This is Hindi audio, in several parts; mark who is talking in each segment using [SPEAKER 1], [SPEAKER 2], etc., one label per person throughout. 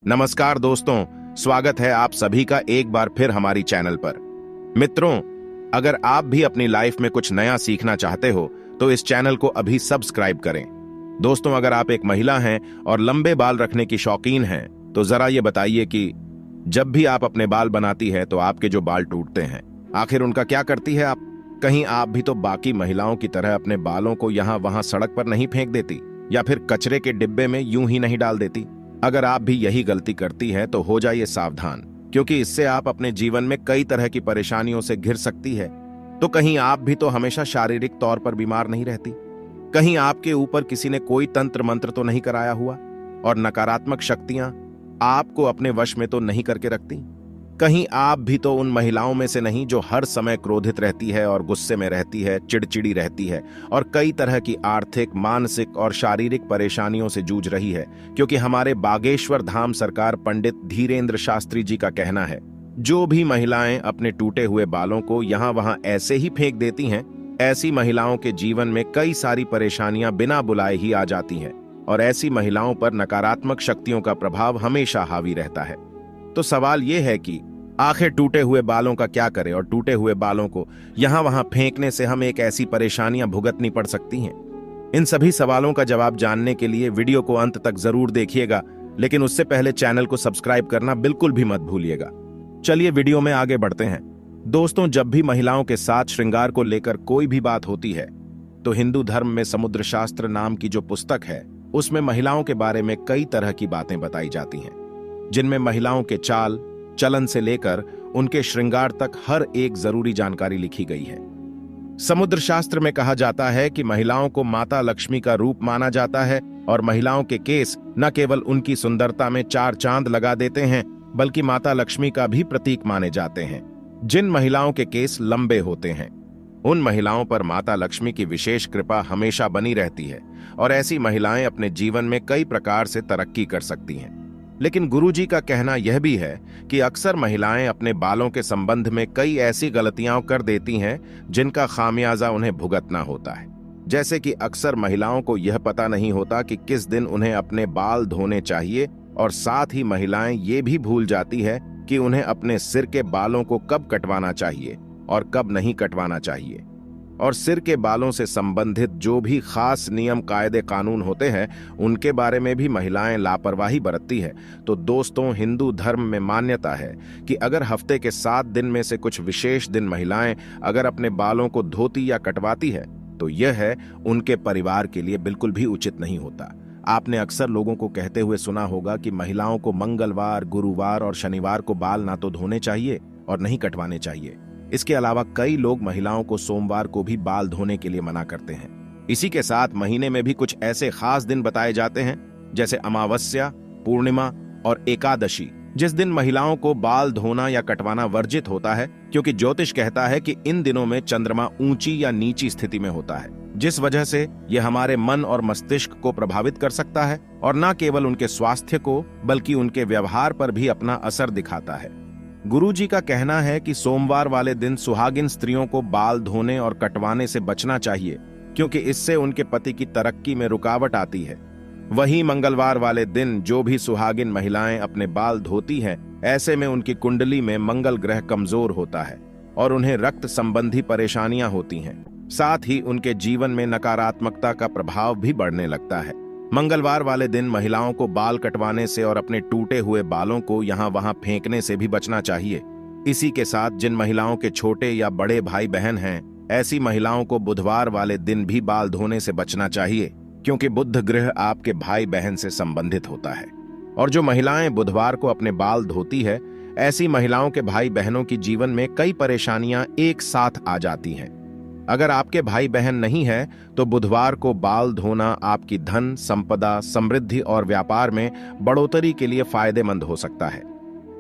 [SPEAKER 1] नमस्कार दोस्तों, स्वागत है आप सभी का एक बार फिर हमारी चैनल पर। मित्रों, अगर आप भी अपनी लाइफ में कुछ नया सीखना चाहते हो तो इस चैनल को अभी सब्सक्राइब करें। दोस्तों, अगर आप एक महिला हैं और लंबे बाल रखने की शौकीन हैं तो जरा ये बताइए कि जब भी आप अपने बाल बनाती है तो आपके जो बाल टूटते हैं, आखिर उनका क्या करती है आप? कहीं आप भी तो बाकी महिलाओं की तरह अपने बालों को यहाँ वहां सड़क पर नहीं फेंक देती या फिर कचरे के डिब्बे में यूं ही नहीं डाल देती? अगर आप भी यही गलती करती हैं तो हो जाइए सावधान, क्योंकि इससे आप अपने जीवन में कई तरह की परेशानियों से घिर सकती है। तो कहीं आप भी तो हमेशा शारीरिक तौर पर बीमार नहीं रहती? कहीं आपके ऊपर किसी ने कोई तंत्र मंत्र तो नहीं कराया हुआ और नकारात्मक शक्तियां आपको अपने वश में तो नहीं करके रखती? कहीं आप भी तो उन महिलाओं में से नहीं जो हर समय क्रोधित रहती है और गुस्से में रहती है, चिड़चिड़ी रहती है और कई तरह की आर्थिक, मानसिक और शारीरिक परेशानियों से जूझ रही है? क्योंकि हमारे बागेश्वर धाम सरकार पंडित धीरेन्द्र शास्त्री जी का कहना है, जो भी महिलाएं अपने टूटे हुए बालों को यहाँ वहां ऐसे ही फेंक देती हैं, ऐसी महिलाओं के जीवन में कई सारी परेशानियां बिना बुलाए ही आ जाती हैं और ऐसी महिलाओं पर नकारात्मक शक्तियों का प्रभाव हमेशा हावी रहता है। तो सवाल यह है कि आखिर टूटे हुए बालों का क्या करें और टूटे हुए बालों को यहां वहां फेंकने से हमें एक ऐसी परेशानियां भुगतनी पड़ सकती हैं? इन सभी सवालों का जवाब जानने के लिए वीडियो को अंत तक जरूर देखिएगा, लेकिन उससे पहले चैनल को सब्सक्राइब करना बिल्कुल भी मत भूलिएगा। चलिए वीडियो में आगे बढ़ते हैं। दोस्तों, जब भी महिलाओं के साथ श्रृंगार को लेकर कोई भी बात होती है तो हिंदू धर्म में समुद्र शास्त्र नाम की जो पुस्तक है उसमें महिलाओं के बारे में कई तरह की बातें बताई जाती हैं, जिनमें महिलाओं के चाल चलन से लेकर उनके श्रृंगार तक हर एक जरूरी जानकारी लिखी गई है। समुद्र शास्त्र में कहा जाता है कि महिलाओं को माता लक्ष्मी का रूप माना जाता है और महिलाओं के केस न केवल उनकी सुंदरता में चार चांद लगा देते हैं बल्कि माता लक्ष्मी का भी प्रतीक माने जाते हैं। जिन महिलाओं के केस लंबे होते हैं उन महिलाओं पर माता लक्ष्मी की विशेष कृपा हमेशा बनी रहती है और ऐसी महिलाएं अपने जीवन में कई प्रकार से तरक्की कर सकती हैं। लेकिन गुरुजी का कहना यह भी है कि अक्सर महिलाएं अपने बालों के संबंध में कई ऐसी गलतियां कर देती हैं जिनका खामियाजा उन्हें भुगतना होता है। जैसे कि अक्सर महिलाओं को यह पता नहीं होता कि किस दिन उन्हें अपने बाल धोने चाहिए और साथ ही महिलाएं ये भी भूल जाती है कि उन्हें अपने सिर के बालों को कब कटवाना चाहिए और कब नहीं कटवाना चाहिए। और सिर के बालों से संबंधित जो भी खास नियम कायदे कानून होते हैं उनके बारे में भी महिलाएं लापरवाही बरतती है। तो दोस्तों, हिंदू धर्म में मान्यता है कि अगर हफ्ते के 7 दिन में से कुछ विशेष दिन महिलाएं अगर अपने बालों को धोती या कटवाती है तो यह है उनके परिवार के लिए बिल्कुल भी उचित नहीं होता। आपने अक्सर लोगों को कहते हुए सुना होगा कि महिलाओं को मंगलवार, गुरुवार और शनिवार को बाल ना तो धोने चाहिए और नहीं कटवाने चाहिए। इसके अलावा कई लोग महिलाओं को सोमवार को भी बाल धोने के लिए मना करते हैं। इसी के साथ महीने में भी कुछ ऐसे खास दिन बताए जाते हैं जैसे अमावस्या, पूर्णिमा और एकादशी, जिस दिन महिलाओं को बाल धोना या कटवाना वर्जित होता है, क्योंकि ज्योतिष कहता है कि इन दिनों में चंद्रमा ऊंची या नीची स्थिति में होता है, जिस वजह से यह हमारे मन और मस्तिष्क को प्रभावित कर सकता है और न केवल उनके स्वास्थ्य को बल्कि उनके व्यवहार पर भी अपना असर दिखाता है। गुरुजी का कहना है कि सोमवार वाले दिन सुहागिन स्त्रियों को बाल धोने और कटवाने से बचना चाहिए, क्योंकि इससे उनके पति की तरक्की में रुकावट आती है। वहीं मंगलवार वाले दिन जो भी सुहागिन महिलाएं अपने बाल धोती हैं, ऐसे में उनकी कुंडली में मंगल ग्रह कमजोर होता है और उन्हें रक्त संबंधी परेशानियां होती हैं। साथ ही उनके जीवन में नकारात्मकता का प्रभाव भी बढ़ने लगता है। मंगलवार वाले दिन महिलाओं को बाल कटवाने से और अपने टूटे हुए बालों को यहाँ वहां फेंकने से भी बचना चाहिए। इसी के साथ जिन महिलाओं के छोटे या बड़े भाई बहन हैं, ऐसी महिलाओं को बुधवार वाले दिन भी बाल धोने से बचना चाहिए, क्योंकि बुध ग्रह आपके भाई बहन से संबंधित होता है। और जो महिलाएं बुधवार को अपने बाल धोती है, ऐसी महिलाओं के भाई बहनों की जीवन में कई परेशानियां एक साथ आ जाती हैं। अगर आपके भाई बहन नहीं है तो बुधवार को बाल धोना आपकी धन, संपदा, समृद्धि और व्यापार में बढ़ोतरी के लिए फायदेमंद हो सकता है।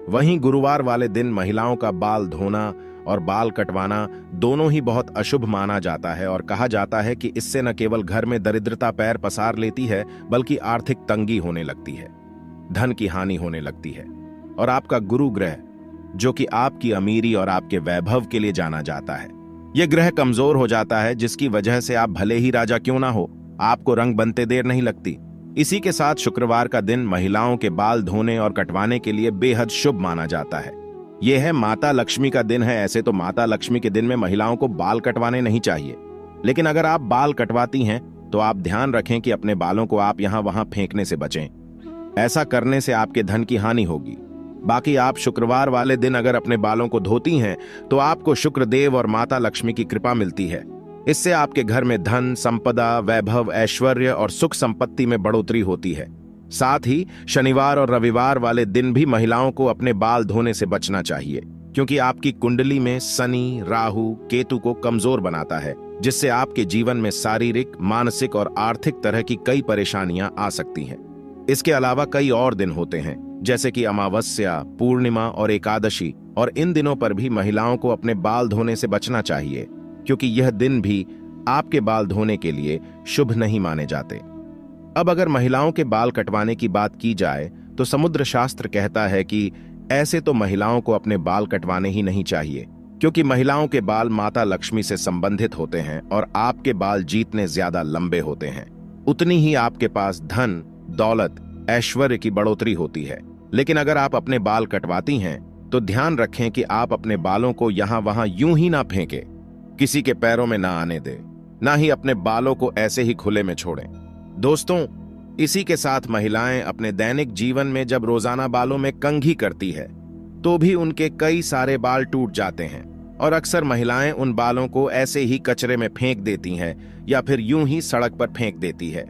[SPEAKER 1] वहीं गुरुवार वाले दिन महिलाओं का बाल धोना और बाल कटवाना दोनों ही बहुत अशुभ माना जाता है और कहा जाता है कि इससे न केवल घर में दरिद्रता पैर पसार लेती है बल्कि आर्थिक तंगी होने लगती है, धन की हानि होने लगती है और आपका गुरु ग्रह, जो कि आपकी अमीरी और आपके वैभव के लिए जाना जाता है, यह ग्रह कमजोर हो जाता है, जिसकी वजह से आप भले ही राजा क्यों ना हो, आपको रंग बनते देर नहीं लगती इसी के साथ शुक्रवार का दिन महिलाओं के बाल धोने और कटवाने के लिए बेहद शुभ माना जाता है। यह है माता लक्ष्मी का दिन है। ऐसे तो माता लक्ष्मी के दिन में महिलाओं को बाल कटवाने नहीं चाहिए, लेकिन अगर आप बाल कटवाती हैं तो आप ध्यान रखें कि अपने बालों को आप यहां वहां फेंकने से बचें। ऐसा करने से आपके धन की हानि होगी। बाकी आप शुक्रवार वाले दिन अगर अपने बालों को धोती हैं तो आपको शुक्रदेव और माता लक्ष्मी की कृपा मिलती है। इससे आपके घर में धन, संपदा, वैभव, ऐश्वर्य और सुख संपत्ति में बढ़ोतरी होती है। साथ ही शनिवार और रविवार वाले दिन भी महिलाओं को अपने बाल धोने से बचना चाहिए, क्योंकि आपकी कुंडली में शनि, राहु, केतु को कमजोर बनाता है, जिससे आपके जीवन में शारीरिक, मानसिक और आर्थिक तरह की कई परेशानियां आ सकती हैं। इसके अलावा कई और दिन होते हैं, जैसे कि अमावस्या, पूर्णिमा और एकादशी, और इन दिनों पर भी महिलाओं को अपने बाल धोने से बचना चाहिए, क्योंकि यह दिन भी आपके बाल धोने के लिए शुभ नहीं माने जाते। अब अगर महिलाओं के बाल कटवाने की बात की जाए तो समुद्र शास्त्र कहता है कि ऐसे तो महिलाओं को अपने बाल कटवाने ही नहीं चाहिए, क्योंकि महिलाओं के बाल माता लक्ष्मी से संबंधित होते हैं और आपके बाल जितने ज्यादा लंबे होते हैं उतनी ही आपके पास धन, दौलत, ऐश्वर्य की बढ़ोतरी होती है। लेकिन अगर आप अपने बाल कटवाती हैं तो ध्यान रखें कि आप अपने बालों को यहां वहां यूं ही ना फेंकें, किसी के पैरों में ना आने दें, ना ही अपने बालों को ऐसे ही खुले में छोड़ें। दोस्तों, इसी के साथ महिलाएं अपने दैनिक जीवन में जब रोजाना बालों में कंघी करती है तो भी उनके कई सारे बाल टूट जाते हैं, और अक्सर महिलाएं उन बालों को ऐसे ही कचरे में फेंक देती हैं या फिर यूं ही सड़क पर फेंक देती है।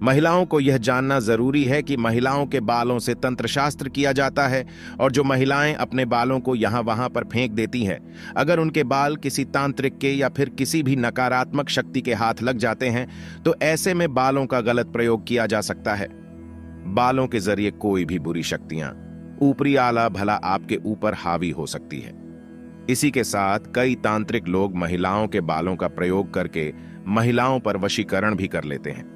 [SPEAKER 1] महिलाओं को यह जानना जरूरी है कि महिलाओं के बालों से तंत्र शास्त्र किया जाता है, और जो महिलाएं अपने बालों को यहां वहां पर फेंक देती हैं, अगर उनके बाल किसी तांत्रिक के या फिर किसी भी नकारात्मक शक्ति के हाथ लग जाते हैं तो ऐसे में बालों का गलत प्रयोग किया जा सकता है। बालों के जरिए कोई भी बुरी शक्तियां, ऊपरी आला भला आपके ऊपर हावी हो सकती है। इसी के साथ कई तांत्रिक लोग महिलाओं के बालों का प्रयोग करके महिलाओं पर वशीकरण भी कर लेते हैं।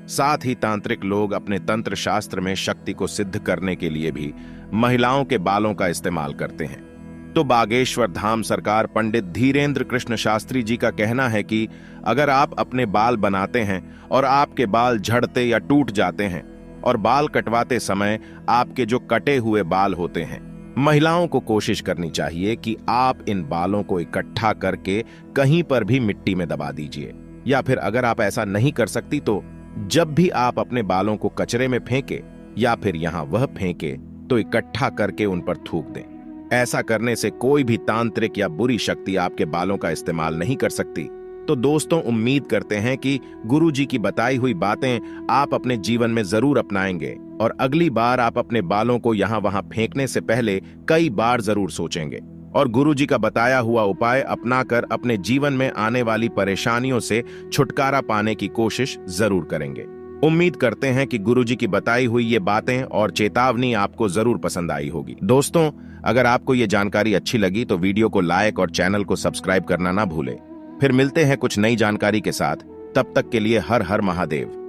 [SPEAKER 1] साथ ही तांत्रिक लोग अपने तंत्र शास्त्र में शक्ति को सिद्ध करने के लिए भी महिलाओं के बालों का इस्तेमाल करते हैं। तो बागेश्वर धाम सरकार पंडित धीरेन्द्र कृष्ण शास्त्री जी का कहना है कि अगर आप अपने बाल बनाते हैं और आपके बाल झड़ते या टूट जाते हैं और बाल कटवाते समय आपके जो कटे हुए बाल होते हैं, महिलाओं को कोशिश करनी चाहिए कि आप इन बालों को इकट्ठा करके कहीं पर भी मिट्टी में दबा दीजिए, या फिर अगर आप ऐसा नहीं कर सकती तो जब भी आप अपने बालों को कचरे में फेंके या फिर यहां वह फेंके तो इकट्ठा करके उन पर थूक दें। ऐसा करने से कोई भी तांत्रिक या बुरी शक्ति आपके बालों का इस्तेमाल नहीं कर सकती। तो दोस्तों, उम्मीद करते हैं कि गुरु जी की बताई हुई बातें आप अपने जीवन में जरूर अपनाएंगे और अगली बार आप अपने बालों को यहां वहां फेंकने से पहले कई बार जरूर सोचेंगे और गुरु जी का बताया हुआ उपाय अपनाकर अपने जीवन में आने वाली परेशानियों से छुटकारा पाने की कोशिश जरूर करेंगे। उम्मीद करते हैं कि गुरु जी की बताई हुई ये बातें और चेतावनी आपको जरूर पसंद आई होगी। दोस्तों, अगर आपको ये जानकारी अच्छी लगी तो वीडियो को लाइक और चैनल को सब्सक्राइब करना ना भूलें। फिर मिलते हैं कुछ नई जानकारी के साथ। तब तक के लिए हर हर महादेव।